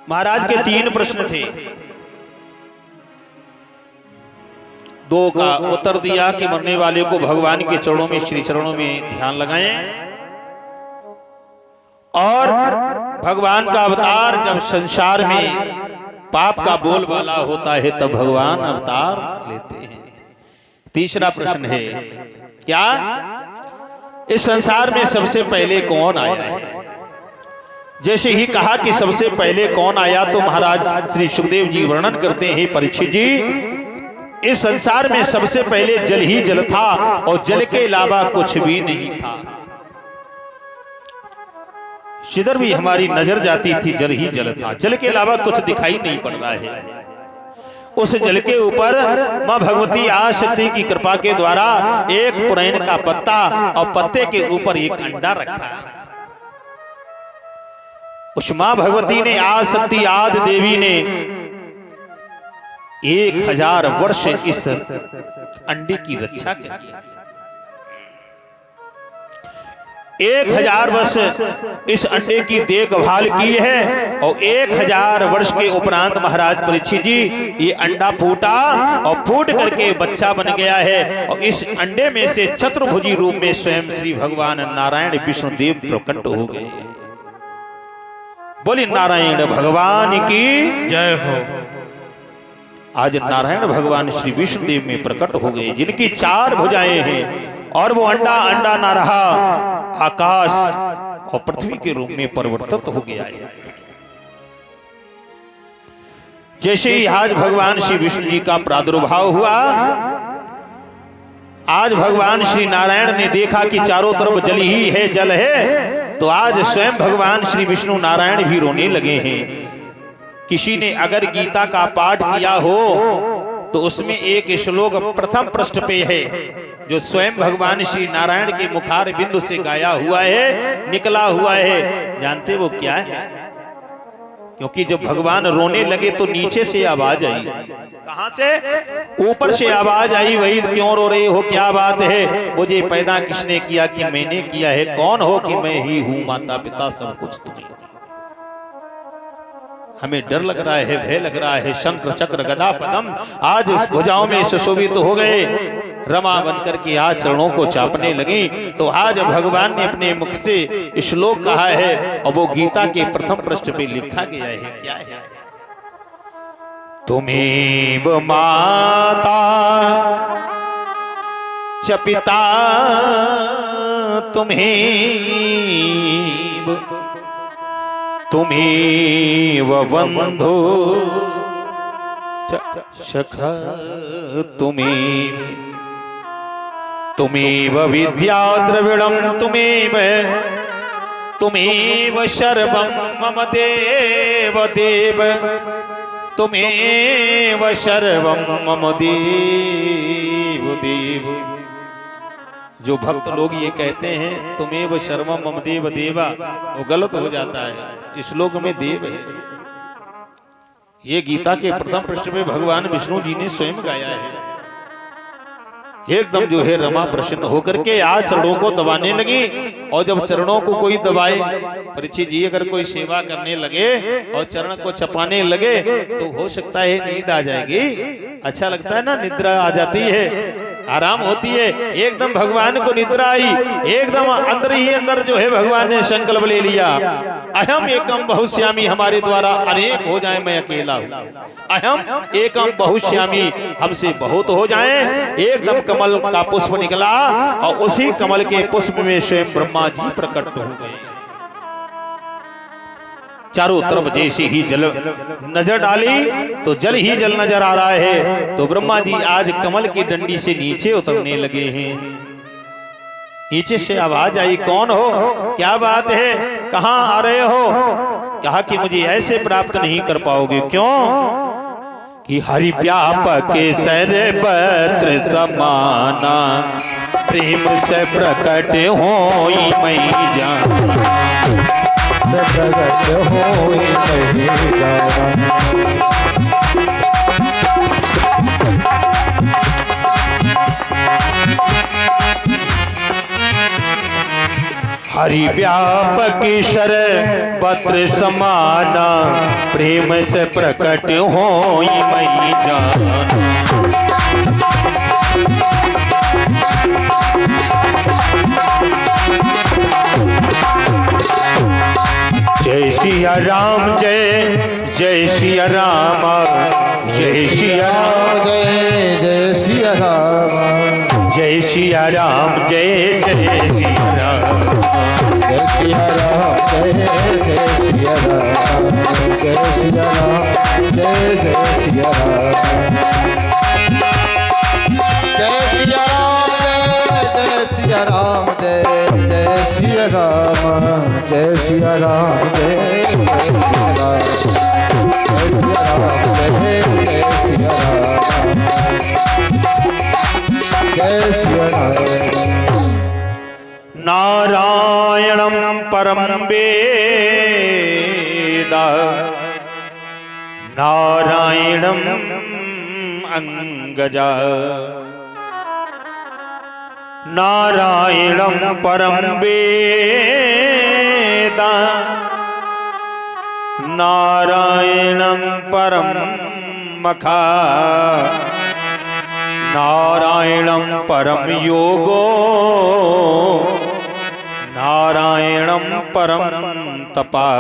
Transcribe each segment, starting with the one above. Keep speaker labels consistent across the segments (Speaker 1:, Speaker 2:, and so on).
Speaker 1: महाराज के 3 प्रश्न थे। 2 का उत्तर दिया कि मरने वाले को भगवान के चरणों में, श्री चरणों में ध्यान लगाएं, और भगवान का अवतार जब संसार में पाप का बोलबाला होता है तब भगवान अवतार लेते हैं। तीसरा प्रश्न है, क्या इस संसार में सबसे पहले कौन आया है? जैसे ही कहा कि सबसे पहले कौन आया, तो महाराज श्री सुखदेव जी वर्णन करते हैं, परीक्षित जी, इस संसार में सबसे पहले जल ही जल था और जल के अलावा कुछ भी नहीं था। जिधर भी हमारी नजर जाती थी जल ही जल था, जल के अलावा कुछ दिखाई नहीं पड़ रहा है। उस जल के ऊपर मां भगवती आदिशक्ति की कृपा के द्वारा एक पुरैन का पत्ता और पत्ते के ऊपर एक अंडा रखा। उस मां भगवती ने, आदिशक्ति आदि देवी ने 1000 वर्ष इस अंडे की रक्षा करी। 1000 वर्ष इस अंडे की देखभाल की है और 1000 वर्ष के उपरांत महाराज परीक्षित जी ये अंडा फूटा और फूट करके बच्चा बन गया है। और इस अंडे में से चतुर्भुजी रूप में स्वयं श्री भगवान नारायण विष्णुदेव प्रकट हो गए। बोली नारायण भगवान की जय हो। आज नारायण भगवान श्री विष्णुदेव में प्रकट हो गए, जिनकी 4 भुजाएं हैं, और वो अंडा ना रहा, आकाश और पृथ्वी के रूप में परिवर्तित हो गया है। जैसे ही आज भगवान श्री विष्णु जी का प्रादुर्भाव हुआ, आज भगवान श्री नारायण ने देखा कि चारों तरफ जल ही है, जल है, तो आज स्वयं भगवान श्री विष्णु नारायण भी रोने लगे हैं। किसी ने अगर गीता का पाठ किया हो तो उसमें एक श्लोक प्रथम पृष्ठ पे है, जो स्वयं भगवान श्री नारायण के मुखार बिंदु से गाया हुआ है, निकला हुआ है। जानते वो क्या है? क्योंकि जब भगवान रोने लगे तो नीचे से आवाज आई। कहां से? ऊपर से आवाज आई, वही क्यों रो रहे हो, क्या बात है? मुझे पैदा किसने किया कि मैंने किया है? कौन हो? कि मैं ही हूं, माता पिता सब कुछ तुम्हें। हमें डर लग रहा है, भय लग रहा है। शंकर चक्र गदा पद्म आज भुजाओं में सुशोभित हो गए, रमा बनकर के आज चरणों को चापने लगी। तो आज भगवान ने अपने मुख से श्लोक कहा है और वो गीता के प्रथम पृष्ठ पे लिखा गया है। क्या है? तुमेव माता च पिता तुमेव बंधु सखा तुमेव विद्या द्रविणम तुमेव सर्वं मम देव देव तुमेव सर्वं मम देव देव। जो भक्त लोग ये कहते हैं तुमेव सर्वं मम देव देवा, वो गलत हो जाता है। इस श्लोक में देव है। ये गीता के प्रथम पृष्ठ में भगवान विष्णु जी ने स्वयं गाया है। एकदम जो है रमा प्रसन्न होकर के आज चरणों को दबाने लगी। और जब चरणों को कोई दबाए, परीक्षित जी अगर कोई सेवा करने लगे और चरण को चपाने लगे तो हो सकता है नींद आ जाएगी। अच्छा लगता है ना, निद्रा आ जाती है, आराम होती है। एकदम भगवान को निद्रा आई, एकदम अंदर ही अंदर जो है भगवान ने संकल्प ले लिया, अहम एकम बहुश्यामी, हमारे द्वारा अनेक हो जाए, मैं अकेला हूं। अहम एकम बहुश्यामी, हमसे बहुत हो जाए। एकदम कमल का पुष्प निकला और उसी कमल के पुष्प में स्वयं ब्रह्मा जी प्रकट हो गए। चारों तरफ जैसे ही जल नजर डाली तो जल ही जल नजर आ रहा है। तो ब्रह्मा जी आज कमल की डंडी से नीचे उतरने लगे हैं। नीचे से आवाज आई, कौन हो, क्या बात है, कहां आ रहे हो? कहा कि मुझे ऐसे प्राप्त नहीं कर पाओगे। क्यों? कि हरि व्यापक सर्वत्र समाना, प्रेम से प्रकट होई मैं जान, प्रकट होई मैं जान। हरि व्यापक सर्वत्र समाना, प्रेम से प्रकट होई मई जान। जय सिया राम, जय जय सिया राम, जय सिया राम,
Speaker 2: जय जय सिया राम,
Speaker 1: जय सिया राम, जय जय सिया राम,
Speaker 2: जय सिया राम, जय जय सिया राम, जय सिया राम, जय जय सिया राम, जय सिया राम, जय जय सिया राम, जय सिया राम, जय जय सिया राम, जय सिया राम, जय सिया राम।
Speaker 1: नारायणं परं वेद, नारायणं अंगजा, नारायणं परं वेद, नारायणं परं मखा, नारायणं परम योगो, नारायणं परम तपा।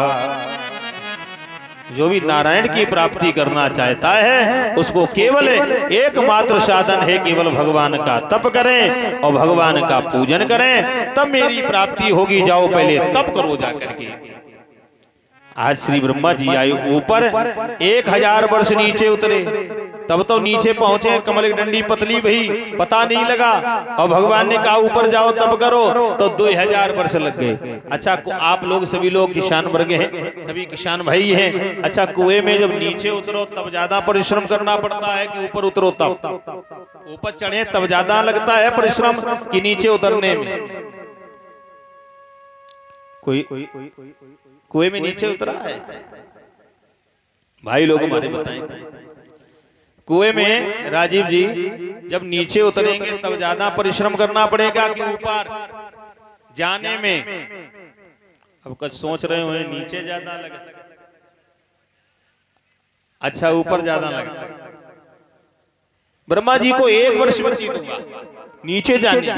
Speaker 1: जो भी नारायण की प्राप्ति करना चाहता है उसको केवल एकमात्र साधन है, केवल भगवान का तप करें और भगवान का पूजन करें, तब मेरी प्राप्ति होगी। जाओ पहले तप करो जा करके। आज श्री ब्रह्मा जी आए ऊपर, 1000 वर्ष नीचे उतरे, तब तो नीचे पहुंचे, कमल की डंडी पतली भई, पता नहीं लगा। और भगवान ने कहा ऊपर जाओ तब करो, तो 2000 वर्ष लग गए। अच्छा, आप लोग सभी लोग किसान वर्ग हैं, सभी किसान भाई हैं। अच्छा, कुएं में जब नीचे उतरो तब ज्यादा परिश्रम करना पड़ता है कि ऊपर उतरो तब? ऊपर चढ़े तब ज्यादा लगता है परिश्रम कि नीचे उतरने में? कोई कुएं में नीचे उतरा है? भाई लोग हमारे बताएं। कुएं में राजीव जी जब नीचे उतरेंगे तब ज्यादा परिश्रम करना पड़ेगा कि ऊपर जाने में? अब कुछ सोच रहे हो नीचे ज्यादा लगता, अच्छा ऊपर ज्यादा लगता। ब्रह्मा जी को 1 वर्ष व्यतीत हुआ नीचे जाने,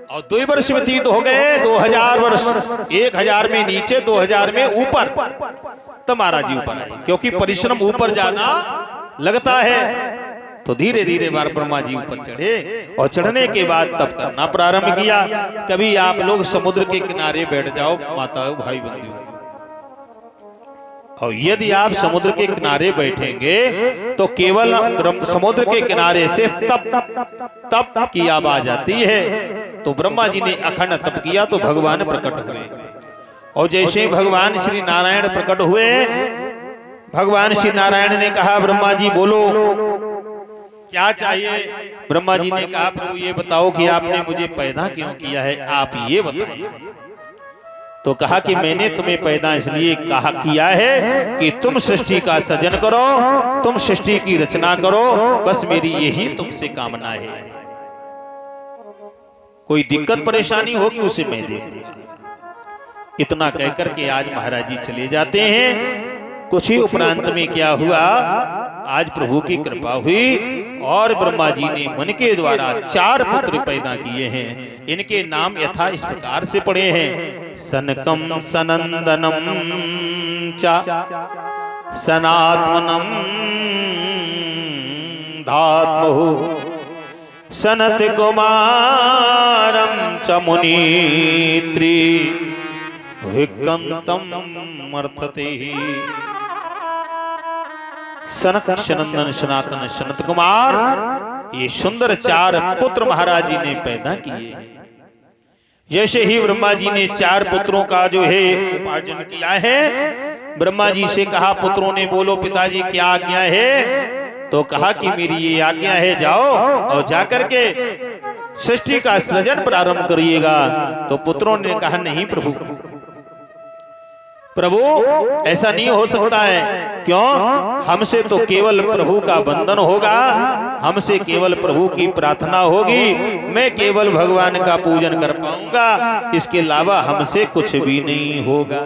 Speaker 1: और 2 वर्ष व्यतीत हो गए, 2000 वर्ष। 1000 में नीचे, 2000 में ऊपर, तब महाराज जी ऊपर आए, क्योंकि परिश्रम ऊपर ज्यादा लगता है। तो धीरे धीरे बार ब्रह्मा जी ऊपर चढ़े, और चढ़ने के बाद तप करना प्रारंभ किया। कभी आप लोग समुद्र के किनारे बैठ जाओ माताओं भाई बंधुओं, और यदि आप समुद्र के किनारे बैठेंगे तो केवल समुद्र के किनारे से तप की आवाज आती है। तो ब्रह्मा जी ने अखंड तप किया तो भगवान प्रकट हुए, और जैसे भगवान श्री नारायण प्रकट हुए, भगवान श्री नारायण ने कहा ब्रह्मा जी बोलो क्या चाहिए? ब्रह्मा जी ने कहा प्रभु ये बताओ कि आपने मुझे पैदा क्यों किया है, आप ये बताइए। तो कहा कि मैंने तुम्हें पैदा इसलिए कहा किया है कि तुम सृष्टि का सृजन करो, तुम सृष्टि की रचना करो, बस मेरी यही तुमसे कामना है। कोई दिक्कत परेशानी होगी उसे मैं देखूंगा। इतना कहकर के आज महाराज जी चले जाते हैं। कुछ ही उपरांत में क्या हुआ, आज प्रभु की कृपा हुई और ब्रह्मा जी ने मन के द्वारा 4 पुत्र पैदा किए हैं। इनके नाम यथा इस प्रकार से पड़े हैं, सनकम सनंदनम च सनात्मनम धात्महु सनत कुमारम च मुनीत्री विक्रंतम अर्थते। सनक सनंदन सनातन सनत कुमार, ये सुंदर 4 पुत्र महाराज जी ने पैदा किए हैं। जैसे ही ब्रह्मा जी ने 4 पुत्रों का जो है उपार्जन किया है, ब्रह्मा जी से कहा पुत्रों ने बोलो पिताजी क्या आज्ञा है? तो कहा कि मेरी ये आज्ञा है जाओ और जाकर के सृष्टि का सृजन प्रारंभ करिएगा। तो पुत्रों ने कहा नहीं प्रभु, प्रभु ऐसा नहीं हो सकता है। क्यों? हमसे तो केवल प्रभु का बंधन होगा, हमसे केवल प्रभु की प्रार्थना होगी, मैं केवल भगवान का पूजन कर पाऊंगा, इसके अलावा हमसे कुछ भी नहीं होगा।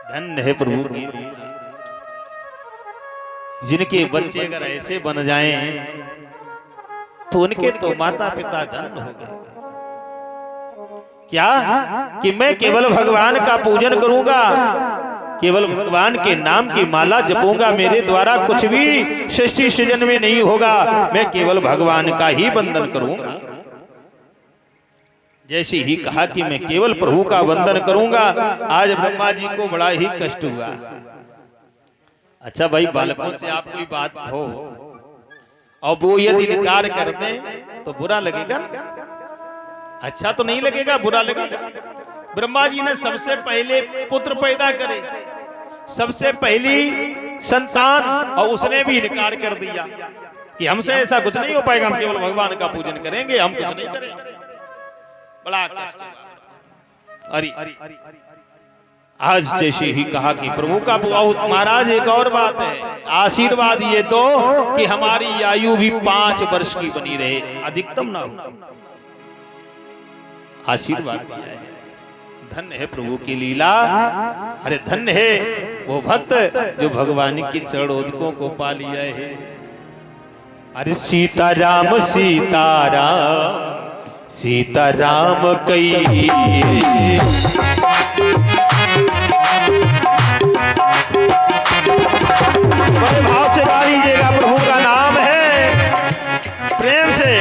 Speaker 1: धन्य है प्रभु की लीला। जिनके बच्चे अगर ऐसे बन जाएं तो उनके तो माता पिता धन्य हो गए। क्या कि मैं केवल भगवान का पूजन करूंगा, केवल भगवान के नाम की माला जपूंगा, मेरे द्वारा कुछ भी सृष्टि सृजन में नहीं होगा, मैं केवल भगवान का ही वंदन करूंगा। जैसे ही कहा कि मैं केवल प्रभु का वंदन करूंगा, आज ब्रह्मा जी को बड़ा ही कष्ट हुआ। अच्छा भाई, बालकों से आप कोई बात कहो और वो यदि इनकार कर दें तो बुरा लगेगा ना? अच्छा तो नहीं लगेगा, बुरा लगेगा। ब्रह्मा जी ने सबसे पहले पुत्र पैदा करे, सबसे पहली संतान, और उसने भी इनकार कर दिया कि हमसे ऐसा कुछ नहीं हो पाएगा, हम केवल भगवान का पूजन करेंगे, हम कुछ नहीं करेंगे। बड़ा कष्ट। अरे आज जैसे ही कहा कि प्रभु का महाराज, एक और बात है, आशीर्वाद ये दो कि हमारी आयु भी 5 वर्ष की बनी रहे, अधिकतम ना हो। आशीर्वाद दिया है। धन्य है प्रभु की लीला। अरे धन्य है वो भक्त जो भगवान के चरणोदकों को पा लिया है। अरे सीताराम सीताराम सीताराम कई, बड़े भाव से गा लीजिएगा, प्रभु का नाम है, प्रेम से।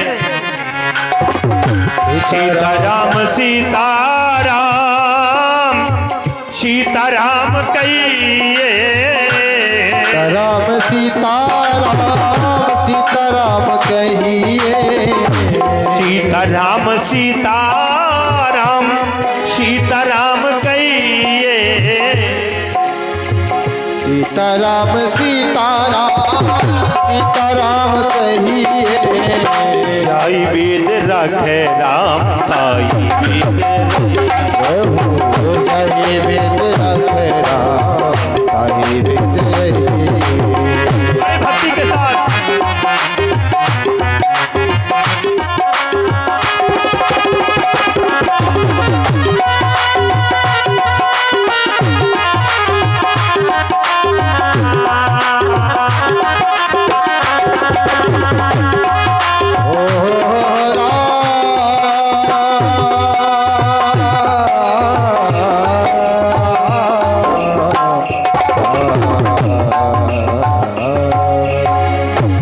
Speaker 1: सीताराम सीताराम सीताराम कहिए,
Speaker 2: राम सीताराम सीताराम कहिए,
Speaker 1: सीताराम सीताराम सीताराम कहिए,
Speaker 2: सीताराम सीताराम सीताराम कहिए,
Speaker 1: ताई वेद रखे राम, ताई वेद
Speaker 2: ताई वेद रखे राम, ताई वेद
Speaker 1: भक्ति के साथ।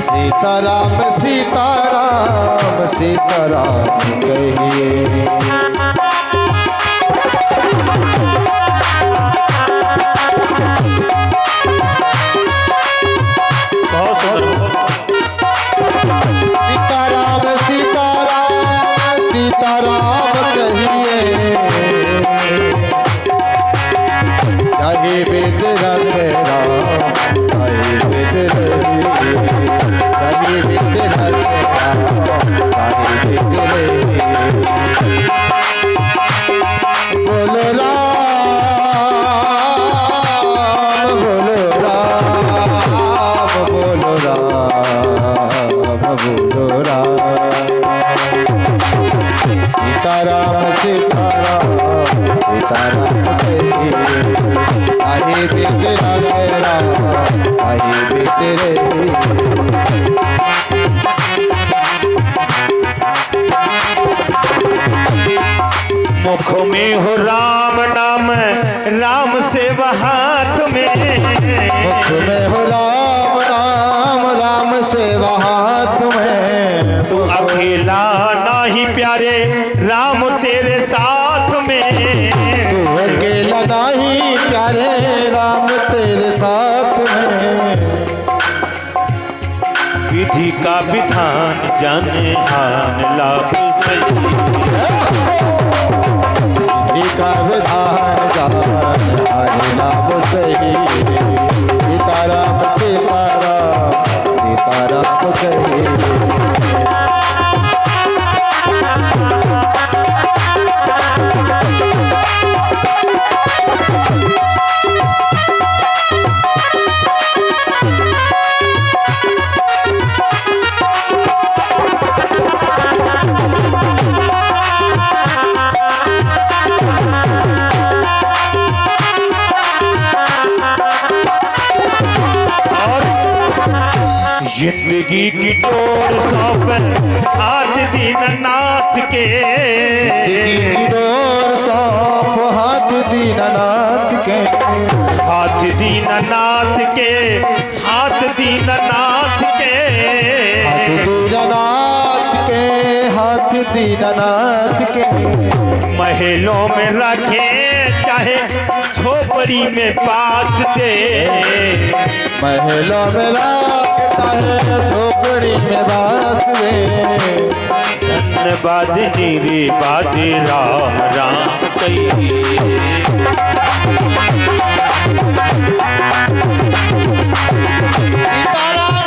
Speaker 2: सीताराम सीताराम सीताराम कहिए,
Speaker 1: बहुत सुंदर।
Speaker 2: सीताराम सीताराम सीताराम कहिए, ताहि वेद रखे राम, ताहि वेद रहिए, ताहि वेद रखे राम, ताहि वेद रहिए। बोलो राम बोलो राम बोलो राम बोलो राम, सीताराम सीताराम सीताराम कहिए, ताहि वेद रखे राम, ताहि वेद रहिए।
Speaker 1: मुख में हो राम नाम, राम से हाथ में,
Speaker 2: मुख में हो राम राम राम सेवा हाथ में,
Speaker 1: तू अकेला नाही प्यारे राम तेरे साथ में,
Speaker 2: तू अकेला नहीं प्यारे राम तेरे साथ में,
Speaker 1: विधि का विधान जाने हान लाभ सही,
Speaker 2: का विधान जान हरि लाभ सही, सीताराम सीताराम सीताराम कहिए।
Speaker 1: जिंदगी की डोर सौंप हाथ दीननाथ के,
Speaker 2: जिंदगी की डोर सौंप हाथ दीननाथ के,
Speaker 1: हाथ दीननाथ के, हाथ दीननाथ के,
Speaker 2: हाथ दीननाथ के, हाथ दीननाथ के।
Speaker 1: महलों में रखे चाहे झोपड़ी में पास दे,
Speaker 2: महलों में रखता है झोपड़ी में बास दे।
Speaker 1: धन्यवाद नीरे बाद राम राम कहिए,
Speaker 2: सीताराम सीताराम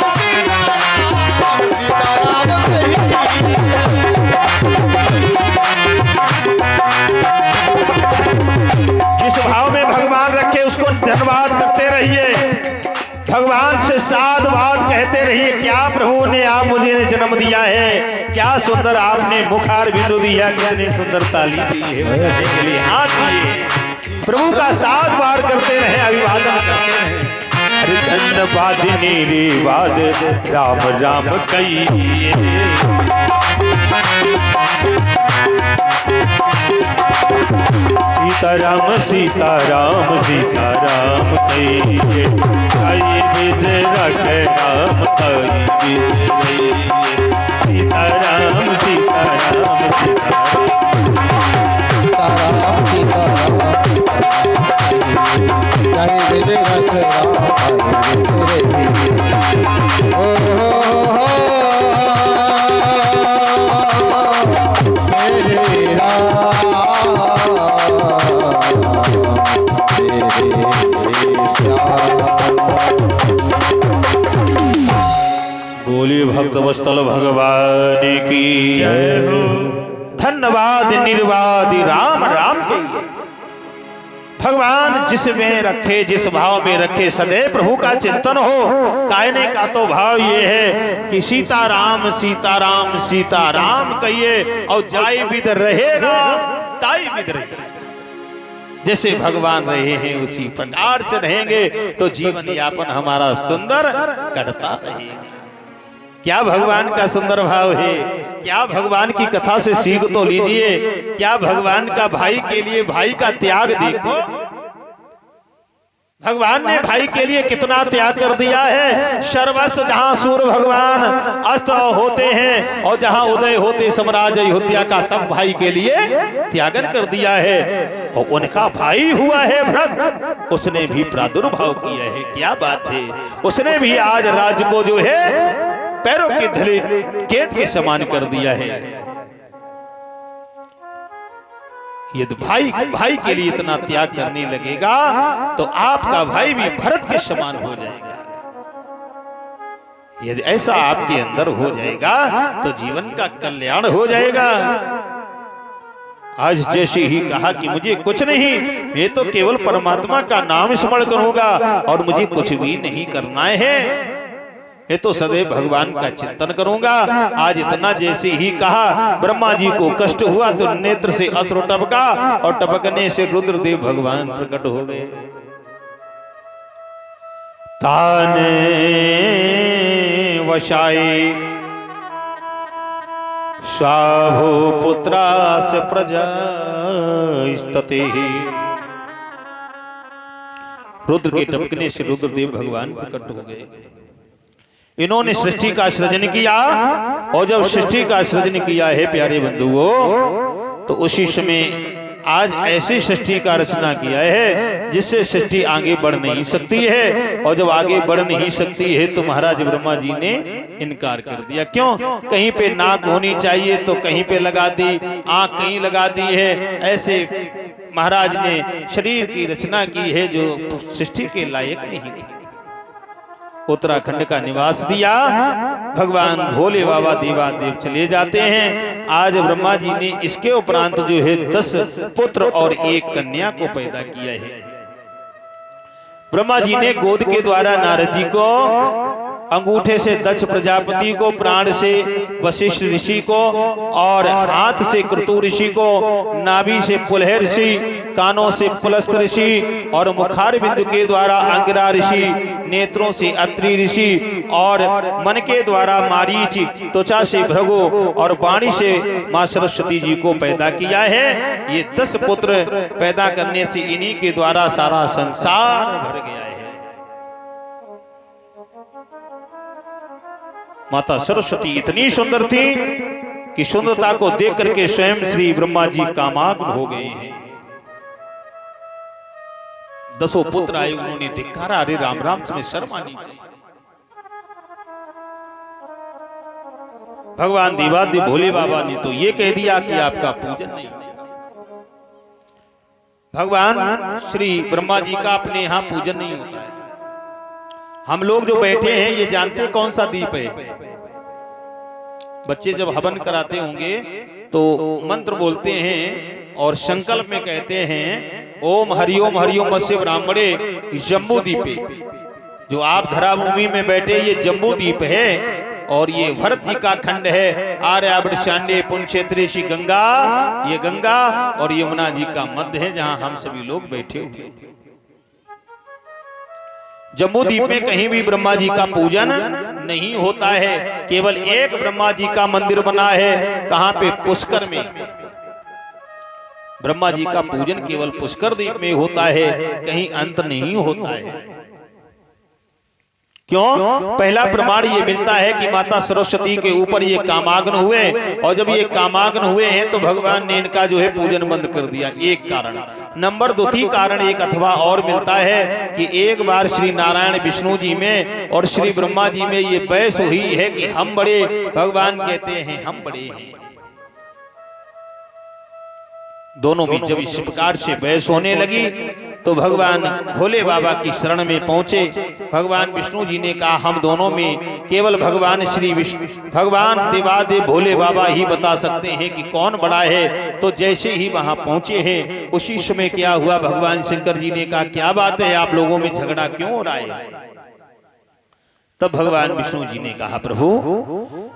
Speaker 2: सीताराम कहिए।
Speaker 1: जिस भाव में भगवान रखे उसको धन्यवाद करते रहिए, भगवान से साध बात कहते रहिए। क्या प्रभु ने आप मुझे जन्म दिया है, क्या सुंदर आपने मुखार बिंदु दिया, कितनी सुंदर ताली दी है बजाने के लिए हाथ दिए। प्रभु का साध बार करते रहे, अभिवादन करते रहे। अरे धन्यवाद निर्वाद राम राम कहिए, सीताराम सीताराम सीताराम कहिए, आई विद रखे राम आई विद रहिए। सीताराम सीताराम
Speaker 2: सीताराम सीताराम जय विजय रख राम हरे तेरे। ओ मेरे
Speaker 1: बोलिए भक्त वत्सल भगवान की जय हो। धन्यवाद निर्वाद राम राम के। भगवान जिसमें रखे, जिस भाव में रखे, सदैव प्रभु का चिंतन हो। कहने का तो भाव ये है कि सीताराम सीताराम सीताराम कहिए और जाय विद रहे राम ताई विद रहे। जैसे भगवान रहे हैं उसी प्रकार से रहेंगे तो जीवन यापन हमारा सुंदर कटता रहेगा। क्या भगवान का सुंदर भाव है, क्या भगवान की कथा से सीख तो लीजिए। क्या भगवान का भाई के लिए भाई का त्याग देखो, भगवान ने भाई के लिए कितना त्याग कर दिया है। सर्वस्व जहां सूर्य भगवान अस्त होते हैं और जहां उदय होते साम्राज्य अयोध्या का सब भाई के लिए त्यागन कर दिया है। और उनका भाई हुआ है भरत, उसने भी प्रादुर्भाव किया है। क्या बात है, उसने भी आज राज्य को जो है पैरों के धले केत के समान कर दिया है। यदि भाई के लिए इतना त्याग करने लगेगा तो आपका भाई भी भरत के समान हो जाएगा। यदि ऐसा आपके अंदर हो जाएगा तो जीवन का कल्याण हो जाएगा। आज जैसे ही कहा कि मुझे कुछ नहीं, मैं तो केवल परमात्मा का नाम स्मरण करूंगा और मुझे कुछ भी नहीं करना है, मैं तो सदैव भगवान का चिंतन करूंगा। आज इतना जैसे ही कहा ब्रह्मा जी को कष्ट हुआ तो नेत्र से अश्रु टपका और टपकने से रुद्रदेव भगवान प्रकट हो गए। ताने वशाए स्वाभो पुत्रास प्रजा स्तते। रुद्र के टपकने से रुद्रदेव भगवान प्रकट हो गए। इन्होंने सृष्टि का सृजन किया और जब सृष्टि का सृजन किया है प्यारे बंधुओं, तो उसी समय आज ऐसी सृष्टि का रचना किया है जिससे सृष्टि आगे बढ़ नहीं सकती है। और जब आगे बढ़ नहीं सकती है तो महाराज ब्रह्मा जी ने इनकार कर दिया। क्यों? कहीं पे नाक होनी चाहिए तो कहीं पे लगा दी, आंख कहीं लगा दी है। ऐसे महाराज ने शरीर की रचना की है जो सृष्टि के लायक नहीं थी। उत्तराखंड का निवास दिया, भगवान भोले बाबा देवादेव चले जाते हैं। आज ब्रह्मा जी ने इसके उपरांत जो है 10 पुत्र और 1 कन्या को पैदा किया है। ब्रह्मा जी ने गोद के द्वारा नारद जी को, अंगूठे से दक्ष प्रजापति को, प्राण से वशिष्ठ ऋषि को और हाथ से क्रतु ऋषि को, नाभि से पुलह ऋषि, कानों से पुलस्त ऋषि और मुखार बिंदु के द्वारा अंगिरा ऋषि, नेत्रों से अत्रि ऋषि और मन के द्वारा मारीच, त्वचा से भृगु और वाणी से मां सरस्वती जी को पैदा किया है। ये 10 पुत्र पैदा करने से इन्हीं के द्वारा सारा संसार भर गया है। माता सरस्वती इतनी सुंदर थी कि सुंदरता को देख करके स्वयं श्री ब्रह्मा जी कामाग्न हो गए हैं। 10 पुत्र आए, उन्होंने धिक्कारा, अरे राम राम तुम्हें शर्म आनी चाहिए। भगवान देवादिदेव भोले बाबा ने तो ये कह दिया कि आपका पूजन नहीं। भगवान श्री ब्रह्मा जी का अपने यहां पूजन नहीं होता है। हम लोग जो बैठे हैं ये जानते हैं कौन सा दीप है। बच्चे जब हवन कराते होंगे तो मंत्र बोलते हैं और संकल्प में कहते हैं ओम हरिओम हरिओम मत्स्य ब्राह्मणे जम्बू दीपे। जो आप धराभूमि में बैठे ये जम्बू दीप है और ये भरत जी का खंड है। आर्यावर्त शांडे पुण्यक्षेत्र श्री गंगा, ये गंगा और यमुना जी का मध्य है जहां हम सभी लोग बैठे हुए हैं। जम्बू द्वीप में कहीं भी ब्रह्मा जी का पूजन नहीं होता है। केवल एक ब्रह्मा जी का मंदिर बना है। कहां पे? पुष्कर में। ब्रह्मा जी का पूजन केवल पुष्कर द्वीप में होता है, कहीं अंत नहीं होता है। क्यों? पहला प्रमाण ये मिलता है कि माता सरस्वती के ऊपर ये कामाग्न हुए और जब ये कामाग्न हुए हैं तो भगवान ने इनका जो है पूजन बंद कर दिया। एक कारण। नंबर 2 कारण एक अथवा और मिलता है कि एक बार श्री नारायण विष्णु जी में और श्री ब्रह्मा जी में ये बहस हुई है कि हम बड़े, भगवान कहते हैं हम बड़े हैं। दोनों में जब इस प्रकार से बहस होने लगी तो भगवान भोले बाबा की शरण में पहुंचे। भगवान विष्णु जी ने कहा हम दोनों में केवल भगवान श्री विष्णु, भगवान देवादेव भोले बाबा ही बता सकते हैं कि कौन बड़ा है। तो जैसे ही वहां पहुंचे हैं उसी समय क्या हुआ, भगवान शंकर जी ने कहा क्या बात है, आप लोगों में झगड़ा क्यों हो रहा है? तब भगवान विष्णु जी ने कहा प्रभु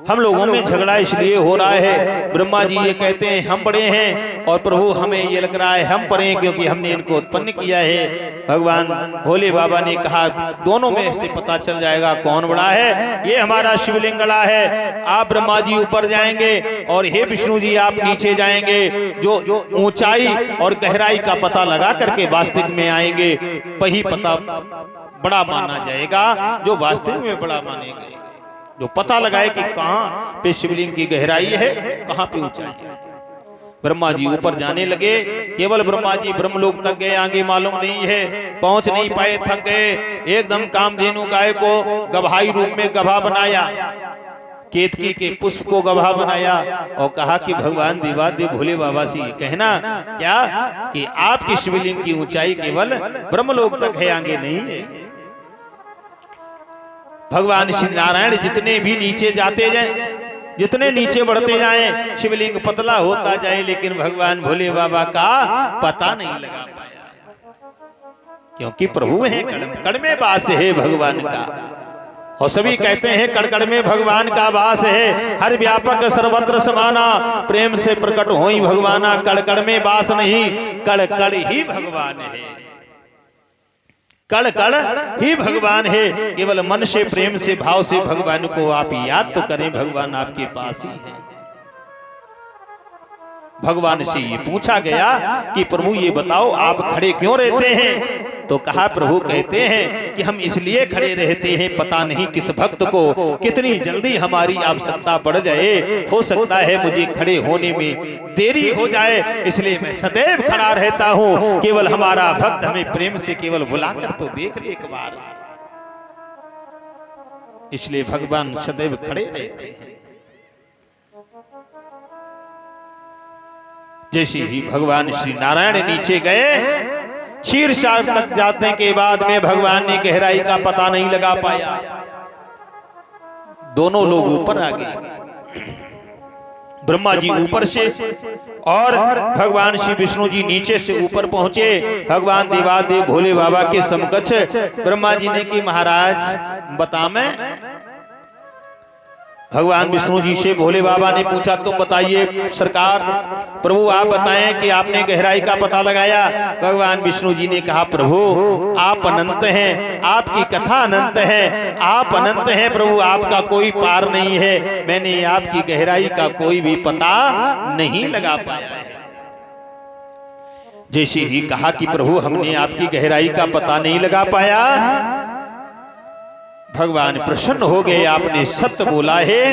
Speaker 1: हम लोगों में झगड़ा इसलिए हो रहा है, ब्रह्मा जी ये कहते हैं हम बड़े हैं और प्रभु हमें ये लग रहा है हम बड़े हैं क्योंकि हमने इनको उत्पन्न किया है। भगवान भोले बाबा ने कहा दोनों में से पता चल जाएगा कौन बड़ा है। ये हमारा शिवलिंग गड़ा है, आप ब्रह्मा जी ऊपर जाएंगे और हे विष्णु जी आप नीचे जाएंगे। जो ऊंचाई और गहराई का पता लगा करके वास्तविक में आएंगे वही पता बड़ा माना जाएगा जो वास्तविक में बड़ा मानेंगे। जो पता लगाए कि कहां पे शिवलिंग की गहराई है, कहां पे ऊंचाई है। ब्रह्मा जी ऊपर जाने लगे। केवल ब्रह्मा जी ब्रह्मलोक तक गए, आगे मालूम नहीं है, पहुंच नहीं पाए, थक गए। एकदम कामधेनु गाय को गवाही रूप में गवाह बनाया, केतकी के पुष्प को गवाह बनाया और कहा कि भगवान देवादेव भोले बाबा से कहना क्या कि आपकी शिवलिंग की ऊंचाई केवल ब्रह्मलोक तक है, आगे नहीं है। भगवान श्री नारायण जितने भी नीचे जाते जाएं, जितने नीचे बढ़ते जाएं, शिवलिंग पतला होता जाए, लेकिन भगवान भोले बाबा का पता नहीं लगा पाया क्योंकि प्रभु है, कड़ में वास है भगवान का। और सभी कहते हैं कड़ में भगवान का वास है, हर व्यापक सर्वत्र समाना, प्रेम से प्रकट होई भगवाना। कड़ में वास नहीं, कड़ ही भगवान है, कड़ ही भगवान है। केवल मन से प्रेम से भाव से भगवान को आप याद तो करें, भगवान आपके पास ही है। भगवान से ये पूछा गया कि प्रभु ये बताओ आप खड़े क्यों रहते हैं? तो कहा प्रभु कहते हैं कि हम इसलिए खड़े रहते हैं, पता नहीं किस भक्त को कितनी जल्दी हमारी आवश्यकता पड़ जाए, हो सकता है मुझे खड़े होने में देरी हो जाए, इसलिए मैं सदैव खड़ा रहता हूं। केवल हमारा भक्त हमें प्रेम से केवल बुलाकर तो देख ले एक बार, इसलिए भगवान सदैव खड़े रहते हैं। जैसे ही भगवान श्री नारायण नीचे गए, शीर्षार्थ तक जाने के बाद में भगवान ने गहराई का पता नहीं लगा पाया। दोनों लोग ऊपर आ गए, ब्रह्मा जी ऊपर से और भगवान श्री विष्णु जी नीचे से ऊपर पहुंचे। भगवान देवादेव भोले बाबा के समकक्ष ब्रह्मा जी ने कि महाराज बता मैं भगवान विष्णु जी से भोले बाबा ने पूछा, तुम बताइए सरकार, प्रभु आप बताएं कि आपने गहराई का पता लगाया। भगवान विष्णु जी ने कहा, प्रभु आप अनंत हैं, आपकी कथा अनंत है, आप अनंत हैं प्रभु, आपका कोई पार नहीं है। मैंने आपकी गहराई का कोई भी पता नहीं लगा पाया है। जैसे ही कहा कि प्रभु हमने आपकी गहराई का पता नहीं लगा पाया, भगवान प्रसन्न हो गए, आपने सत्य बोला है।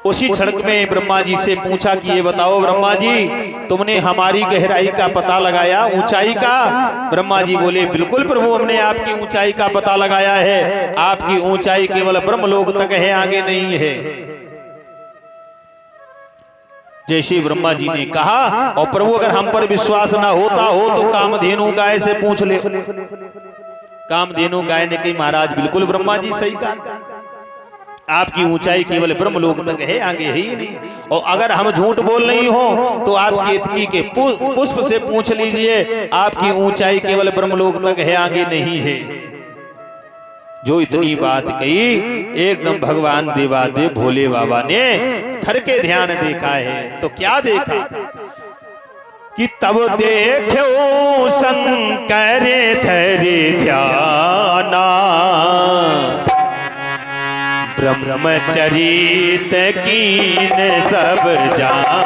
Speaker 1: उसी क्षण में ब्रह्मा जी से पूछा कि ये बताओ ब्रह्मा जी, तुमने हमारी गहराई का पता लगाया, ऊंचाई का? ब्रह्मा जी बोले, बिल्कुल प्रभु, हमने आपकी ऊंचाई का पता लगाया है। आपकी ऊंचाई केवल ब्रह्मलोक तक है, आगे नहीं है। जैसे ब्रह्मा जी ने कहा, और प्रभु अगर हम पर विश्वास ना होता हो तो कामधेनु गाय से पूछ ले। कामधेनु गाय ने कही, महाराज बिल्कुल ब्रह्मा जी सही कहा, आपकी ऊंचाई केवल ब्रह्मलोक तक है, आगे है ही नहीं। और अगर हम झूठ बोल नहीं हो तो आप केतकी के पुष्प से पूछ लीजिए, आपकी ऊंचाई केवल ब्रह्मलोक तक है, आगे नहीं है। जो इतनी बात कही, एकदम भगवान देवादेव भोले बाबा ने धर के ध्यान देखा है। तो क्या देखा कि तब देखो शंकर धरे ध्याना, ब्रह्मचरित कीन सब जाना।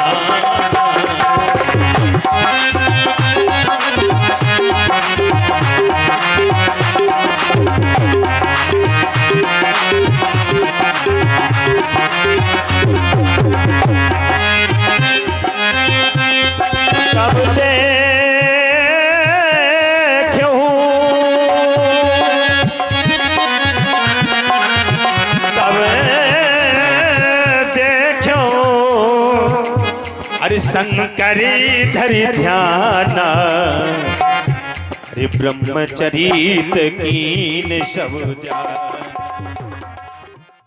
Speaker 1: तब देखो अरे शंकरी धरि ध्याना, अरे ब्रह्मचरित कीन सब जाना।